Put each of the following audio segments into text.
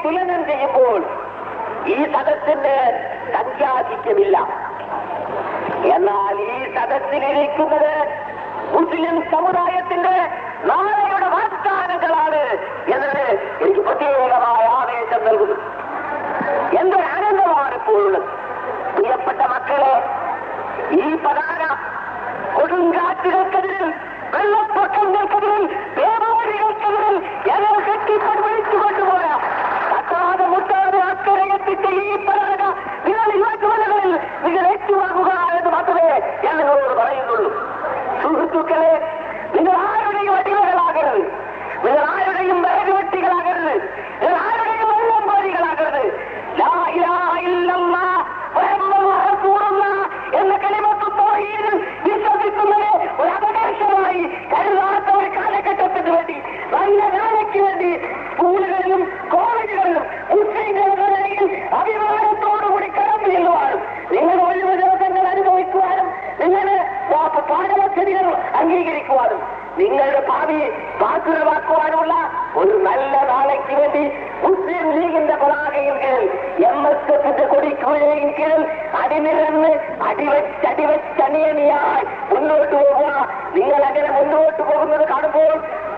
തുലനം ചെയ്യുമ്പോൾ ഈ സദസ്സിന് സംഖ്യാധിക്യമില്ല. എന്നാൽ ഈ സദസ്സിലിരിക്കുന്നത് മുസ്ലിം സമുദായത്തിന്റെ നാളെയുടെ വാഗ്ദാനങ്ങളാണ് എന്നത് എനിക്ക് പ്രത്യേകമായ ആവേശം നൽകുന്നു. എന്തൊരു ആനന്ദമാണ് ഇപ്പോഴുള്ളത്. പ്രിയപ്പെട്ട മക്കളെ, ഈ പതാക കൊടുങ്കാറ്റുകൾക്കെതിരിൽ, വെള്ളപ്പൊക്കങ്ങൾക്കെതിരിൽ, പേമാരികൾക്കെതിരിൽ ഞങ്ങൾ കെട്ടിപ്പിടിച്ചുകൊണ്ടുപോയ തട്ടാതെ മുട്ടാതെ അക്കരെ എത്തിച്ച ഈ പതാക നിങ്ങൾ യുവജനങ്ങളിൽ നിങ്ങൾ ഏറ്റുവാങ്ങുക എന്ന് മാത്രമേ ഞാൻ നിങ്ങളോട് പറയുന്നുള്ളൂ. സുഹൃത്തുക്കളെ, നിങ്ങൾ ആരുടെയും അടിമകളാകരുത്, നിങ്ങൾ ആരുടെയും വിറകുവെട്ടികളാകരുത്, നിങ്ങൾ ആരുടെയും വെള്ളം കോരികളാകരുത്. ലാ ഇലാഹ ഇല്ലല്ലാഹ് മുഹമ്മദുർ റസൂലുള്ളാഹ് എന്ന കലിമത്ത് തൗഹീദിൽ വിശ്വസിക്കുന്നത് ഒരു അപകർഷമായി കരുതാത്ത ഒരു കാലഘട്ടത്തിന് വേണ്ടി, നല്ല നാളേക്ക് വേണ്ടി സ്കൂളുകളിലും കോളേജുകളിലും മുസ്ലിംകളുടെയിൽ അഭിമാനത്തോടുകൂടി കടന്നു ചെല്ലുവാനും നിങ്ങൾ ഒഴിവ് ദിവസങ്ങൾ അനുഭവിക്കുവാനും നിങ്ങളുടെ പാഠപദ്ധതികൾ അംഗീകരിക്കുവാനും നിങ്ങളുടെ ഭാവി ബാധ്യതമാക്കുവാനുമുള്ള ഒരു നല്ല നാളേക്ക് വേണ്ടി മുസ്ലിം ലീഗിന്റെ പതാകയിൽ കീഴിൽ, MSFന്റെ കൊടിക്കുഴയിൽ കീഴിൽ അടിനിരന്ന് അടിവെച്ചണിയണിയായി മുന്നോട്ട് പോകുക. നിങ്ങൾ അങ്ങനെ മുന്നോട്ട് പോകുന്നത് കാണുമ്പോൾ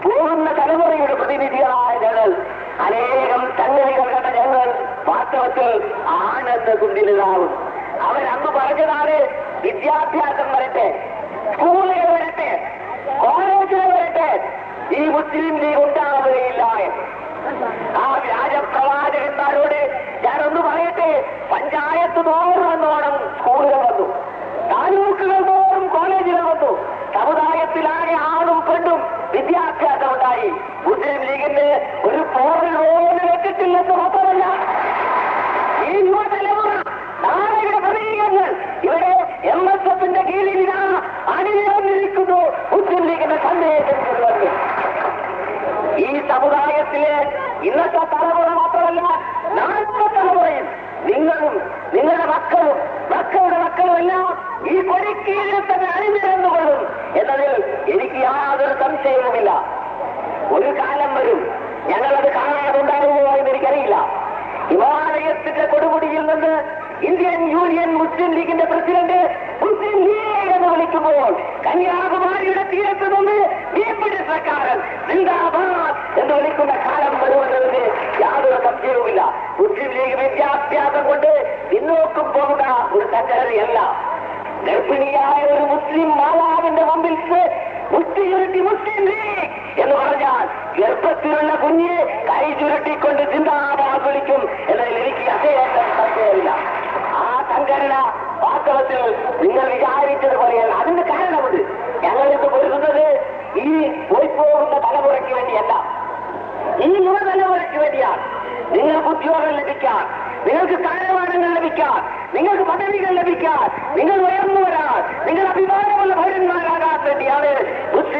പോകുന്ന തലമുറയുടെ പ്രതിനിധികളായ ഞങ്ങൾ, അനേകം സംഗതികൾ കണ്ട ഞങ്ങൾ വാസ്തവത്തിൽ ആനന്ദകുണ്ടിലാവും. അവരന്ന് പറഞ്ഞതാണ്, വിദ്യാഭ്യാസം വരട്ടെ, സ്കൂളുകൾ വരട്ടെ, കോളേജുകൾ വരട്ടെ, ഈ മുസ്ലിം ലീഗ് ഉണ്ടാവുകയില്ല. ആ വ്യാജപ്രവാചകന്മാരോട് ഞാനൊന്ന് പറയട്ടെ, പഞ്ചായത്ത് തോറും എന്നോണം സ്കൂളുകൾ വന്നു, താലൂക്കുകൾ തോറും കോളേജുകൾ വന്നു, സമുദായത്തിലാകെ ആണും പെണ്ണും വിദ്യാഭ്യാസം ഉണ്ടായി. മുസ്ലിം ലീഗിന് ഒരു പോറൽ പോലും വെച്ചിട്ടില്ലെന്ന് മാത്രമല്ല, ഈ യുവതലമുറ നാളെയുടെ പ്രതീകങ്ങൾ ഇവിടെ MSFന്റെ കീഴിൽ അണിനിരന്നിരിക്കുന്നു. മുസ്ലിം ലീഗിന്റെ സന്ദേശം കൊണ്ടുവന്നു. ഈ സമുദായത്തിലെ ഇന്നത്തെ തലമുറ മാത്രമല്ല, നാളത്തെ തലമുറയും നിങ്ങളും നിങ്ങളുടെ മക്കളും മക്കളുടെ മക്കളും എല്ലാം ഈ കൊടിക്കീഴിൽ തന്നെ അണിനിരന്നുകൊള്ളും എന്നതിൽ എനിക്ക് യാതൊരു സംശയവുമില്ല. ഒരു കാലം വരും, ഞങ്ങളത് കാണാതുണ്ടാകുമോ എന്ന് എനിക്കറിയില്ല. ഹിമാലയത്തിന്റെ കൊടുമുടിയിൽ നിന്ന് ഇന്ത്യൻ യൂണിയൻ മുസ്ലിം ലീഗിന്റെ പ്രസിഡന്റ് മുസ്ലിം ലീഗ് എന്ന് വിളിക്കുമ്പോൾ കന്യാകുമാരിയുടെ തീരത്ത് നിന്ന് മീൻപിടുത്തക്കാരൻ സിന്ദാബാദ് എന്ന് വിളിക്കുന്ന കാലം വരുമെന്നതിന് യാതൊരു സംശയവുമില്ല. മുസ്ലിം ലീഗ് വിദ്യാഭ്യാസം കൊണ്ട് പിന്നോക്കം പോകുന്ന ഒരു സംഘടനയല്ല. ഗർഭിണിയായ ഒരു മുസ്ലിം മാതാവിന്റെ മുമ്പിൽ മുസ്ലിം ലീഗ് എന്ന് പറഞ്ഞാൽ ഗർഭത്തിലുള്ള കുഞ്ഞ് കൈ ചുരുട്ടിക്കൊണ്ട് സിന്ദാബാദ് വിളിക്കും എന്നതിൽ എനിക്ക് അശേഷം സംശയമില്ല. ആ സംഘടന വാസ്തവത്തിൽ നിങ്ങൾ വിചാരിച്ചതുപോലെയാണ്. അതിന് കാരണമുണ്ട്. ഞങ്ങളിത് പൊരുതുന്നത് ഈ പോയിപ്പോകുന്ന തലമുറയ്ക്ക് വേണ്ടിയല്ല, ഈ യുവതലമുറയ്ക്ക് വേണ്ടിയാണ്. നിങ്ങൾക്ക് ഉദ്യോഗം ലഭിക്കാൻ, നിങ്ങൾക്ക് സ്ഥാനമാനങ്ങൾ ലഭിക്കാൻ, നിങ്ങൾക്ക് പദവികൾ ലഭിക്കാൻ, നിങ്ങൾ ഉയർന്നു വരാൻ, നിങ്ങൾ അഭിമാനമുള്ള പൗരന്മാരാകാൻ വേണ്ടിയാണ് മുസ്ലിം